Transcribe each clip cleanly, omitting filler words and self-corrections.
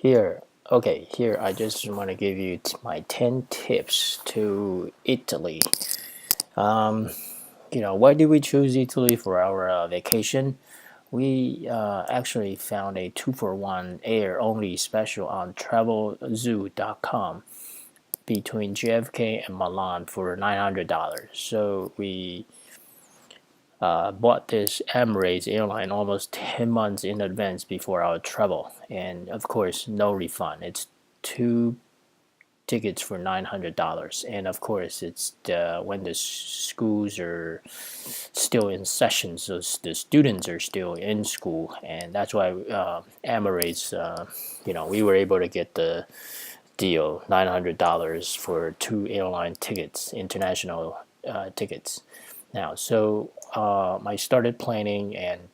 Here I just want to give you my 10 tips to Italy. Um, why did we choose Italy for our vacation? We actually found a 2-for-1 air only special on travelzoo.com between JFK and Milan for $900. So we bought this Emirates airline almost 10 months in advance before our travel. And of course, no refund. It's two tickets for $900, and of course it's when the schools are still in session, so the students are still in school, and that's why Emirates, we were able to get the deal $900 for two airline tickets, international tickets. Now, so I started planning and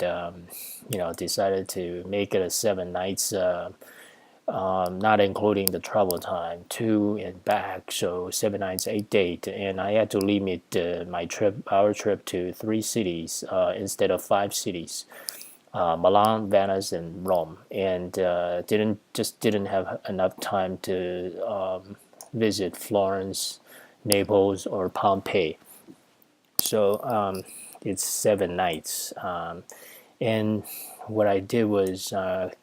decided to make it a 7 nights. Not including the travel time, to and back, so 7 nights, 8 days, and I had to limit our trip to 3 cities instead of 5 cities: Milan, Venice, and Rome, and didn't have enough time to visit Florence, Naples, or Pompeii. So it's 7 nights. And what I did was,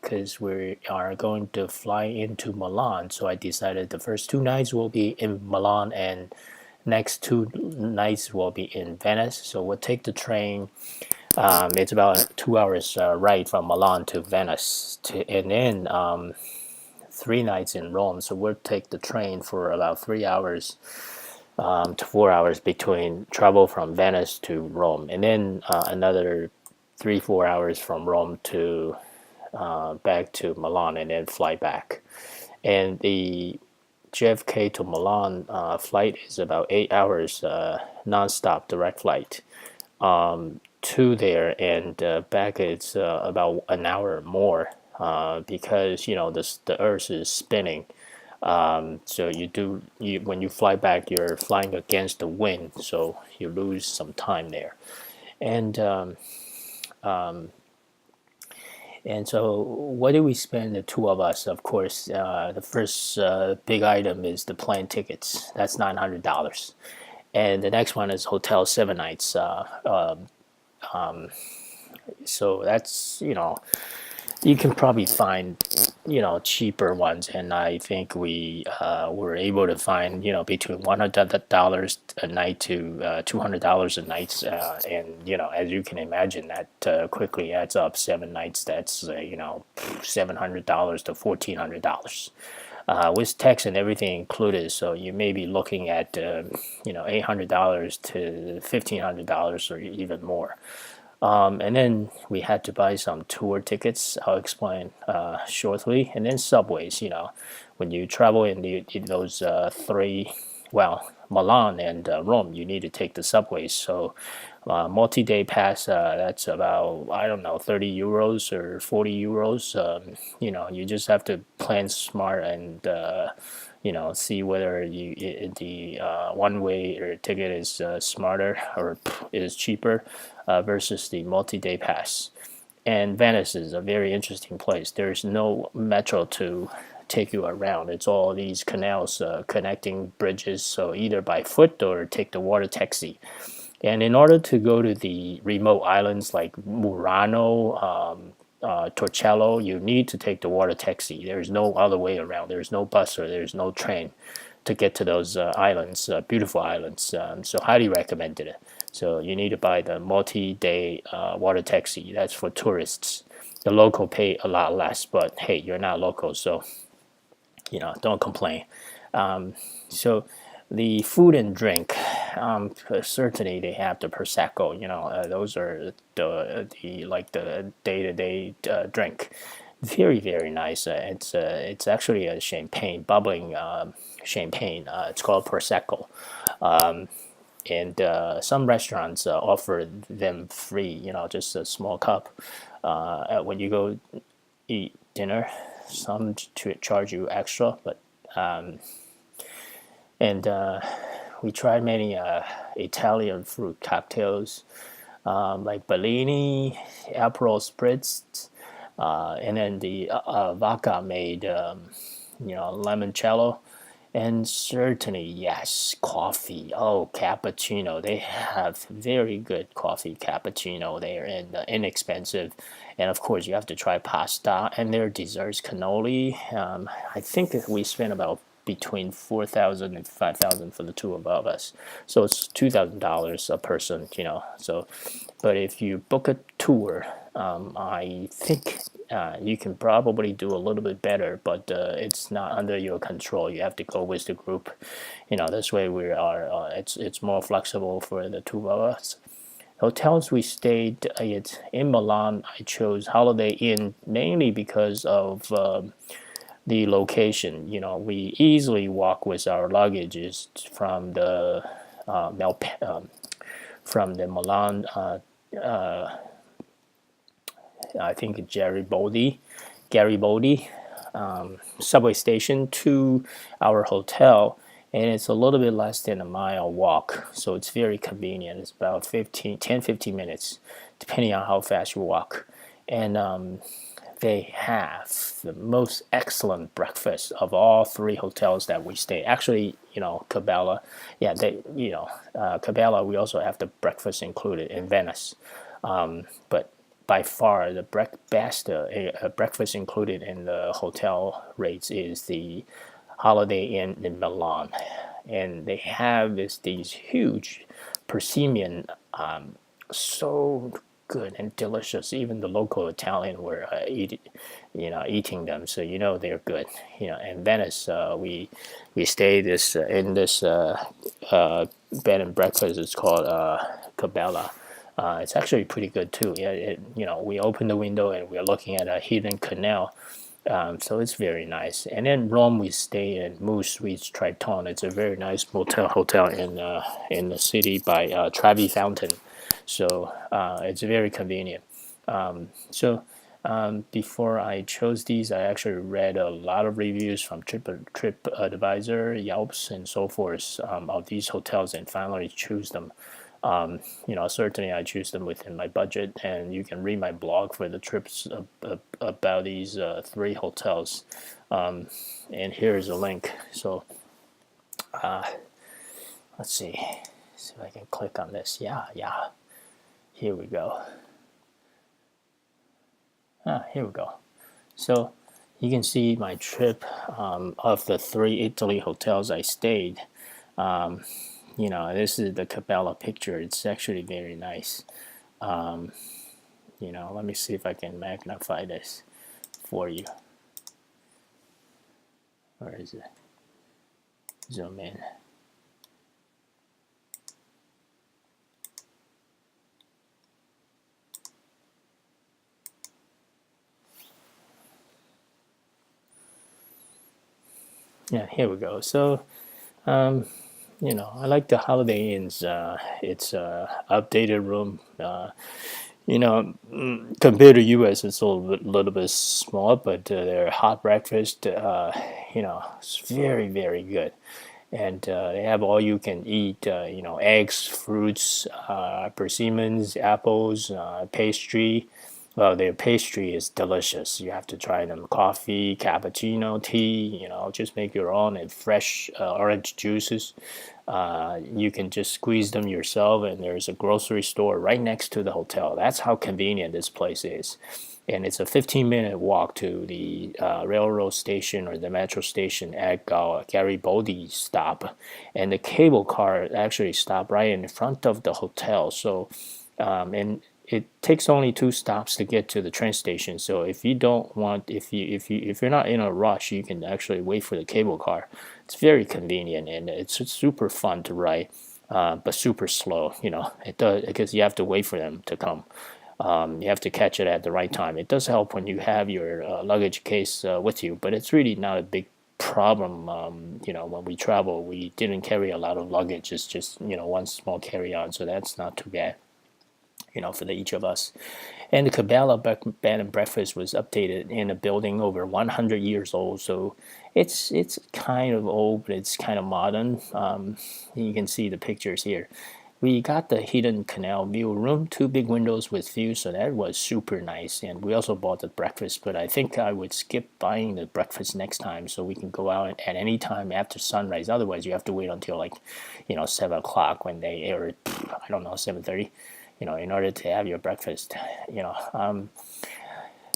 because we are going to fly into Milan, so I decided the first 2 nights will be in Milan and next 2 nights will be in Venice. So we'll take the train. It's about 2 hours ride from Milan to Venice, and then 3 nights in Rome. So we'll take the train for about 3 hours to 4 hours between travel from Venice to Rome, and then another 3-4 hours from Rome to back to Milan, and then fly back. And the JFK to Milan flight is about 8 hours non-stop direct flight to there, and back it's about an hour more because the Earth is spinning. So when you fly back, you're flying against the wind, so you lose some time there. And and so, what did we spend, the two of us? Of course, the first big item is the plane tickets. That's $900, and the next one is hotel 7 nights. So that's you can probably find cheaper ones, and I think we were able to find between $100 a night to $200 a night, and as you can imagine, that quickly adds up. 7 nights, that's $700 to $1,400 with tax and everything included. So you may be looking at $800 to $1,500 or even more. And then we had to buy some tour tickets. I'll explain shortly. And then subways. When you travel in those Milan and Rome, you need to take the subways. So multi-day pass, that's about, I don't know, 30 euros or 40 euros. You just have to plan smart and see whether the one-way ticket is smarter or is cheaper versus the multi-day pass. And Venice is a very interesting place. There's no metro to take you around. It's all these canals connecting bridges, so either by foot or take the water taxi. And in order to go to the remote islands like Murano, Torcello, you need to take the water taxi. There's no other way around. There's no bus or there's no train to get to those islands, beautiful islands. So highly recommended it. So you need to buy the multi-day water taxi. That's for tourists. The local pay a lot less, but hey, you're not local, so don't complain. So the food and drink, certainly they have the prosecco. Those are the day-to-day drink. Very, very nice. It's actually a champagne, bubbling champagne. It's called prosecco. And some restaurants offer them free. Just a small cup. When you go eat dinner, some to charge you extra, but and we tried many Italian fruit cocktails like Bellini, Aperol Spritz, and then the vodka made limoncello, and certainly yes, coffee. Oh, cappuccino. They have very good coffee cappuccino there, and inexpensive. And of course, you have to try pasta and their desserts, cannoli. I think that we spent about between 4,000 and 5,000 for the two above us, so it's $2,000 a person. So, but if you book a tour, I think you can probably do a little bit better, but it's not under your control. You have to go with the group. This way we are. It's more flexible for the two of us. Hotels we stayed in Milan. I chose Holiday Inn mainly because of the location. We easily walk with our luggages from the from the Milan. I think Garibaldi subway station to our hotel, and it's a little bit less than a mile walk, so it's very convenient. It's about 15 minutes, depending on how fast you walk. And they have the most excellent breakfast of all three hotels that we stay. Actually, Ca Bella, yeah, Ca Bella, we also have the breakfast included in Venice. But by far the best breakfast included in the hotel rates is the Holiday Inn in Milan, and they have these huge persimmon, so good and delicious. Even the local Italian were eating them, so they're good. In Venice, we stayed in this bed and breakfast. It's called Ca Bella. It's actually pretty good too. Yeah, we open the window and we're looking at a hidden canal, so it's very nice. And then Rome, we stay in Mood Suites Tritone. It's a very nice hotel in the city by Trevi Fountain, so it's very convenient. Before I chose these, I actually read a lot of reviews from TripAdvisor, Yelps, and so forth of these hotels, and finally choose them. Certainly I choose them within my budget, and you can read my blog for the trips about these three hotels. And here's a link. So let's see if I can click on this. Yeah. Here we go. Here we go. So you can see my trip of the three Italy hotels I stayed. This is the Ca Bella picture. It's actually very nice. Let me see if I can magnify this for you. Where is it? Zoom in. Yeah, here we go. So, I like the Holiday Inn's. It's a updated room. Compared to U.S., it's a little bit small, but their hot breakfast, it's very, very good. And they have all you can eat, eggs, fruits, persimmons, apples, pastry. Well, their pastry is delicious. You have to try them. Coffee, cappuccino, tea, just make your own, and fresh orange juices. You can just squeeze them yourself, and there's a grocery store right next to the hotel. That's how convenient this place is. And it's a 15-minute walk to the railroad station or the metro station at Garibaldi stop. And the cable car actually stopped right in front of the hotel. So, and it takes only 2 stops to get to the train station. So if you don't want, if you're not in a rush, you can actually wait for the cable car. It's very convenient, and it's super fun to ride, but super slow. It does, because you have to wait for them to come. You have to catch it at the right time. It does help when you have your luggage case with you, but it's really not a big problem. When we travel, we didn't carry a lot of luggage. It's just one small carry-on, so that's not too bad. For each of us. And the Ca Bella bed and breakfast was updated in a building over 100 years old, so it's kind of old, but it's kind of modern. You can see the pictures here. we got the hidden canal view room, 2 big windows with view, so that was super nice. And we also bought the breakfast, but I think I would skip buying the breakfast next time, so we can go out at any time after sunrise. Otherwise, you have to wait until like, 7 o'clock when they air it. I don't know, 7:30. In order to have your breakfast.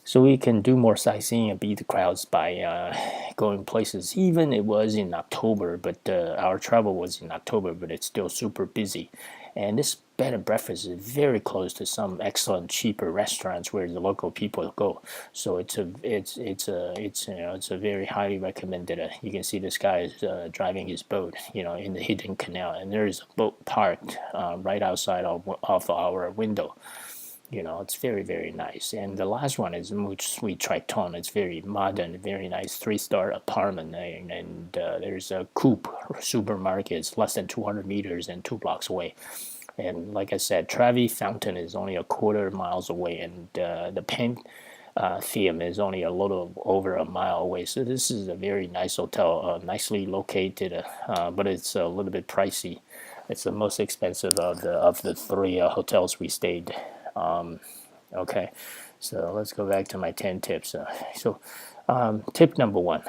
So we can do more sightseeing and beat the crowds by going places. Even it was in October, but our travel was in October, but it's still super busy. And this bed and breakfast is very close to some excellent cheaper restaurants where the local people go. So it's a very highly recommended. You can see this guy is driving his boat, in the hidden canal, and there is a boat parked right outside of our window. It's very, very nice. And the last one is Mood Suites Tritone. It's very modern, very nice 3-star apartment. And there's a Coop supermarket. It's less than 200 meters and 2 blocks away. And like I said, Trevi Fountain is only a quarter miles away. And the Pantheon is only a little over a mile away. So this is a very nice hotel, nicely located, but it's a little bit pricey. It's the most expensive of the three hotels we stayed. Okay, so let's go back to my 10 tips. Tip number one,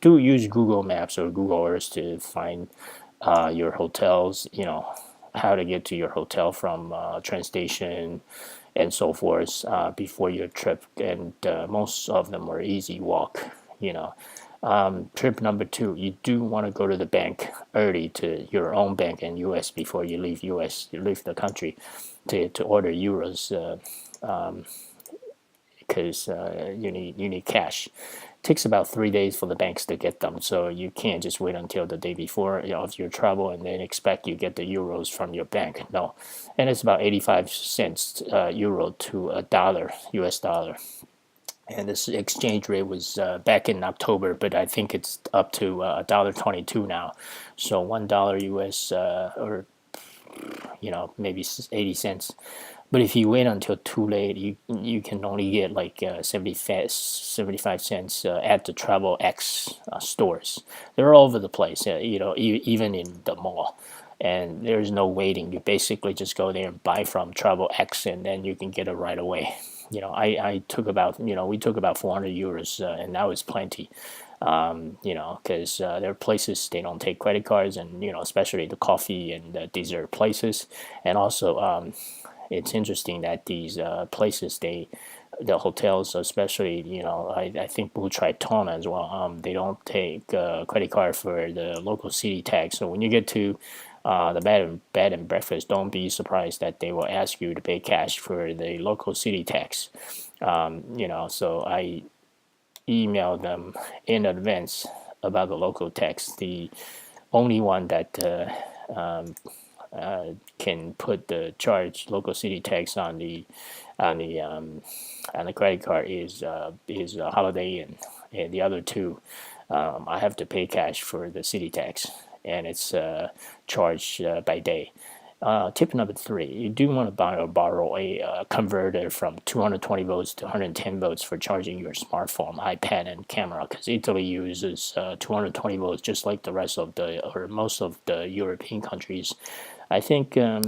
do use Google Maps or Google Earth to find your hotels, how to get to your hotel from train station and so forth before your trip. And most of them are easy walk, Trip number two, you do want to go to the bank early, to your own bank in US before you leave leave the country to order euros, because you need cash. It takes about 3 days for the banks to get them, so you can't just wait until the day before of your travel and then expect you get the euros from your bank. No, and it's about 85 cents euro to a dollar, US dollar. And this exchange rate was back in October, but I think it's up to $1.22 now. So $1 US, or maybe 80 cents. But if you wait until too late, you can only get like 75 cents at the Travel X stores. They're all over the place, even in the mall. And there's no waiting. You basically just go there and buy from Travel X, and then you can get it right away. I took about, we took about 400 euros, and that was plenty. Because there are places they don't take credit cards, and especially the coffee and the dessert places. And also, it's interesting that these places, the hotels, especially, I think Mood Tritone as well, they don't take credit card for the local city tax. So when you get to the bed and breakfast, don't be surprised that they will ask you to pay cash for the local city tax. So I emailed them in advance about the local tax. The only one that can put the charge local city tax on the credit card is Holiday Inn, and the other two I have to pay cash for the city tax, and it's charged by day. Tip number three, you do want to buy or borrow a converter from 220 volts to 110 volts for charging your smartphone, iPad, and camera, because Italy uses 220 volts just like the rest of or most of the European countries. I think I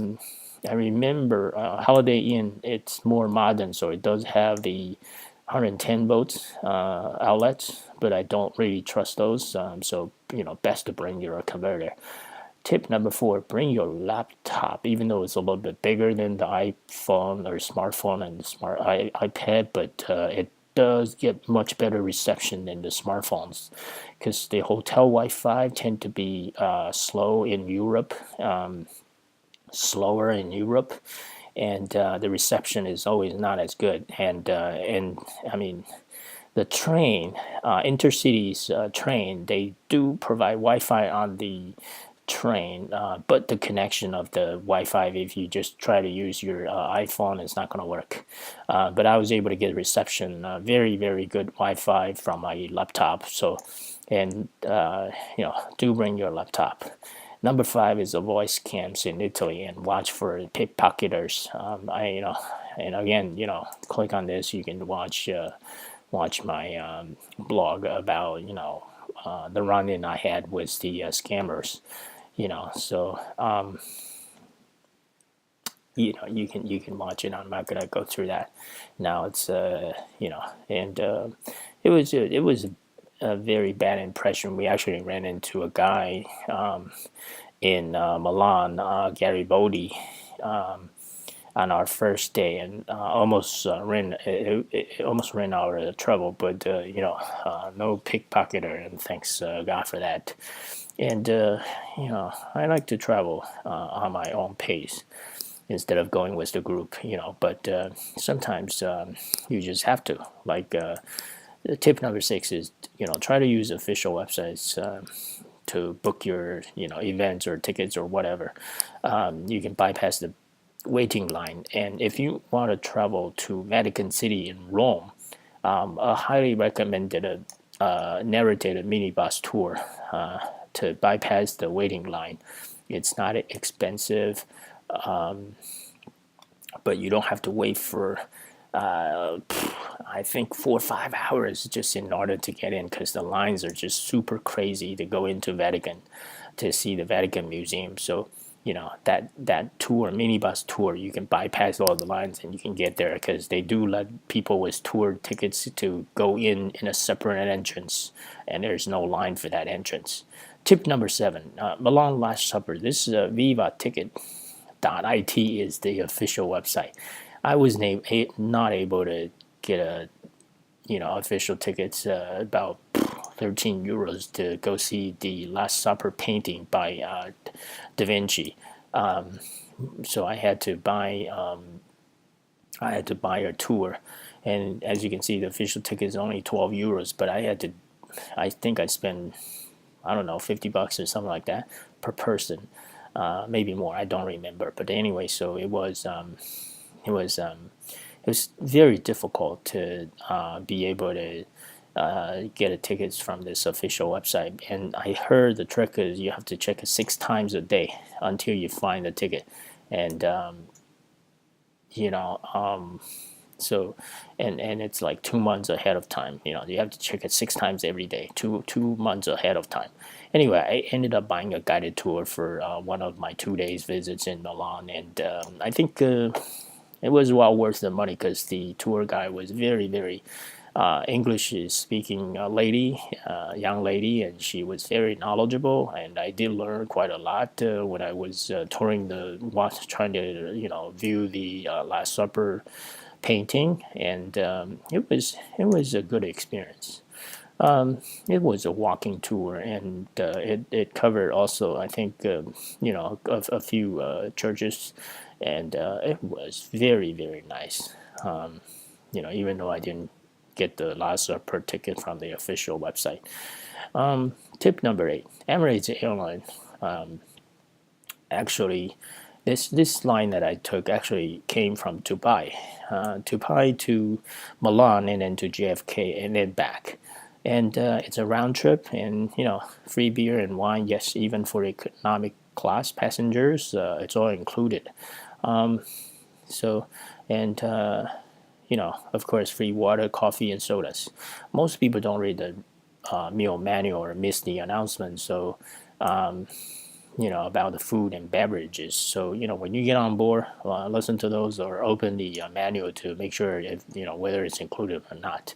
remember Holiday Inn, it's more modern, so it does have the 110 volts outlets, but I don't really trust those. So best to bring your converter. Tip number four, bring your laptop, even though it's a little bit bigger than the iPhone or smartphone and the iPad, but it does get much better reception than the smartphones, because the hotel Wi-Fi tend to be slower in Europe, and the reception is always not as good. And I mean, the train, intercities train, they do provide Wi-Fi on the train, but the connection of the Wi-Fi, if you just try to use your iPhone, it's not going to work. But I was able to get reception, very, very good Wi-Fi from my laptop. So, and do bring your laptop. Number five is avoid scams in Italy and watch for pickpocketers. And again, click on this. You can watch my blog about the run-in I had with the scammers. So you can watch it. I'm not gonna go through that now. It's and it was a very bad impression. We actually ran into a guy in Milan, Garibaldi, on our first day, and almost ran out of trouble. But no pickpocketer, and thanks God for that. And I like to travel on my own pace instead of going with the group. But sometimes you just have to. Like tip number 6 is try to use official websites to book your events or tickets or whatever. You can bypass the waiting line. And if you want to travel to Vatican City in Rome, I highly recommended a narrated minibus tour to bypass the waiting line. It's not expensive, but you don't have to wait for I think 4 or 5 hours just in order to get in, because the lines are just super crazy to go into Vatican to see the Vatican Museum. So that tour, minibus tour, you can bypass all the lines and you can get there, because they do let people with tour tickets to go in a separate entrance, and there's no line for that entrance. Tip number 7, Milan Last Supper. This is Viva Ticket.it is the official website. I was not able to get official tickets, about 13 euros to go see the Last Supper painting by Da Vinci. So I had to buy a tour, and as you can see, the official ticket is only 12 euros. But I think I spent, I don't know, $50 or something like that per person, maybe more. I don't remember. But anyway, so it was very difficult to be able to get a tickets from this official website. And I heard the trick is you have to check it 6 times a day until you find the ticket. And you know so and it's like 2 months ahead of time. You have to check it 6 times every day, two months ahead of time. Anyway, I ended up buying a guided tour for one of my 2 days visits in Milan, and I think it was well worth the money, because the tour guide was very, very English speaking lady, young lady, and she was very knowledgeable. And I did learn quite a lot when I was touring trying to view the Last Supper painting, and it was a good experience. It was a walking tour, and it covered also, I think, a few churches, and it was very, very nice. Even though I didn't get the Last Supper ticket from the official website. Tip number 8, Emirates airline. Actually, this line that I took actually came from Dubai to Milan, and then to JFK, and then back. And it's a round trip, and free beer and wine. Yes, even for economic class passengers, it's all included. So, and of course, free water, coffee, and sodas. Most people don't read the meal manual or miss the announcement. So, about the food and beverages. So, when you get on board, listen to those, or open the manual to make sure if whether it's included or not.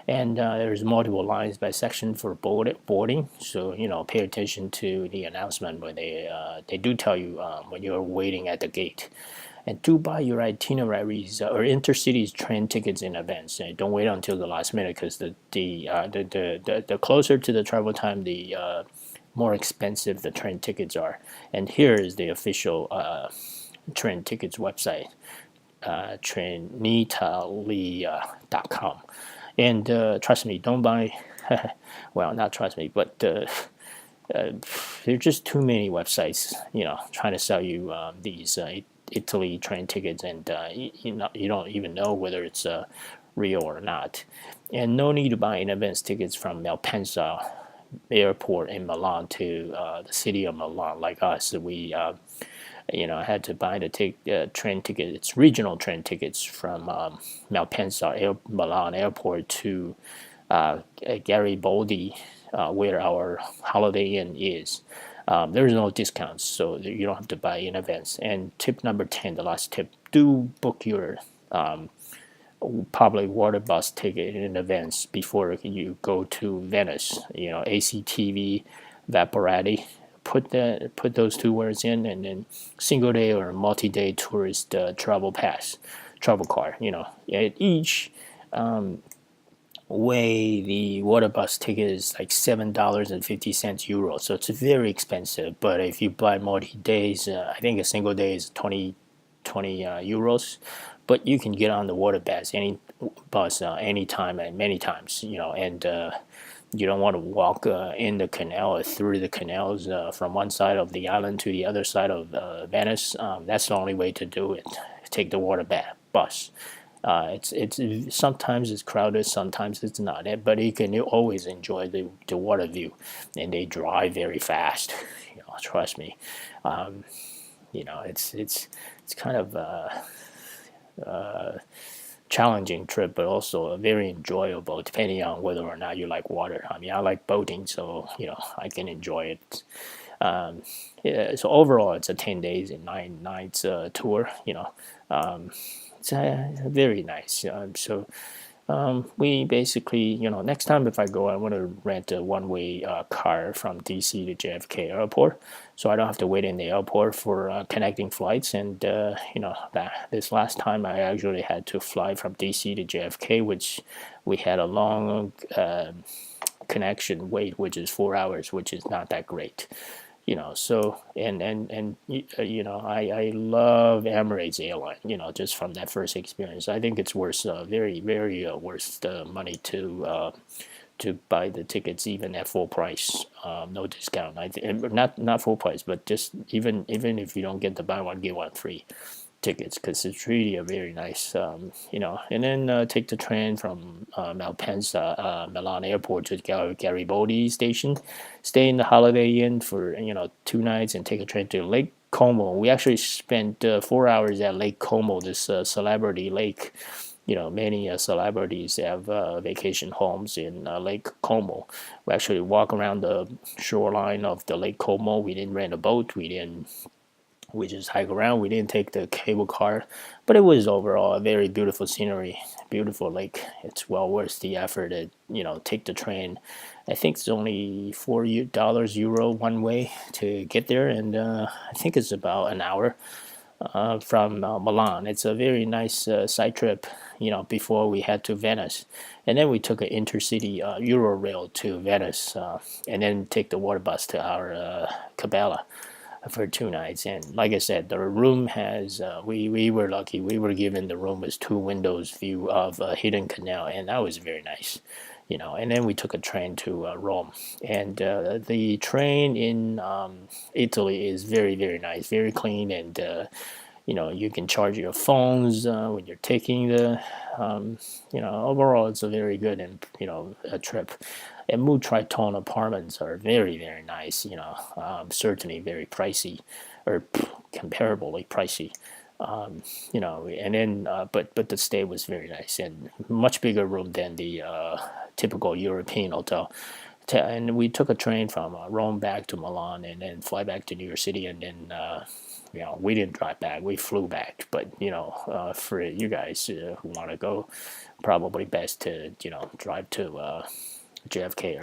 And there's multiple lines by section for boarding. So pay attention to the announcement when they do tell you when you're waiting at the gate. And do buy your itineraries or intercities train tickets in advance. And don't wait until the last minute, because the closer to the travel time, the more expensive the train tickets are. And here is the official train tickets website, trainitaly.com. And trust me, don't buy. Well, not trust me, but there are just too many websites, trying to sell you these Italy train tickets, and you don't even know whether it's real or not. And no need to buy in advance tickets from Malpensa airport in Milan to the city of Milan. Like us, we had to buy the train ticket. It's regional train tickets from Malpensa Milan airport to Garibaldi, where our Holiday Inn is. There's no discounts, so you don't have to buy in advance. And tip number 10, the last tip: do book your public water bus ticket in advance before you go to Venice. ACTV, Vaporati. Put those two words in, and then single day or multi day tourist travel pass, travel card. At each way, the water bus ticket is like $7.50 euro, so it's very expensive. But if you buy multi days, I think a single day is 20 euros, but you can get on the water bus anytime and many times. And you don't want to walk in the canal or through the canals from one side of the island to the other side of Venice. That's the only way to do it. Take the bus. It's sometimes it's crowded, sometimes it's not. But you can always enjoy the water view, and they drive very fast. Trust me. It's kind of challenging trip, but also a very enjoyable, depending on whether or not you like water. I mean, I like boating, so I can enjoy it. Yeah, so overall, it's a 10 days and 9 nights tour. It's very nice. We basically, next time if I go, I want to rent a one-way car from DC to JFK Airport, so I don't have to wait in the airport for connecting flights. And this last time I actually had to fly from DC to JFK, which we had a long connection wait, which is 4 hours, which is not that great. So I love Emirates airline, just from that first experience. I think it's worth very very worth the money to buy the tickets even at full price, no discount. Not full price, but just even if you don't get the buy one get one free tickets, because it's really a very nice, and then take the train from Malpensa, Milan Airport to Garibaldi station, stay in the Holiday Inn for 2 nights, and take a train to Lake Como. We actually spent 4 hours at Lake Como, this celebrity lake. Many celebrities have vacation homes in Lake Como. We actually walk around the shoreline of the Lake Como. We didn't rent a boat. We just hike around. We didn't take the cable car, but it was overall a very beautiful scenery, beautiful lake. It's well worth the effort to take the train. I think it's only $4 euro one way to get there, and I think it's about an hour from Milan. It's a very nice side trip. Before we head to Venice, and then we took an intercity eurorail to Venice, and then take the water bus to our Ca Bella for 2 nights. And like I said, the room has we were lucky. We were given the room as 2 windows view of a hidden canal, and that was very nice. And then we took a train to Rome, and the train in Italy is very very nice, very clean, and you can charge your phones when you're taking the overall it's a very good and a trip. And Mood Tritone Apartments are very very nice. Certainly very pricey, or comparably pricey. And then but the stay was very nice, and much bigger room than the typical European hotel. And we took a train from Rome back to Milan, and then fly back to New York City, and then we didn't drive back, we flew back. But for you guys who want to go, probably best to drive to JFK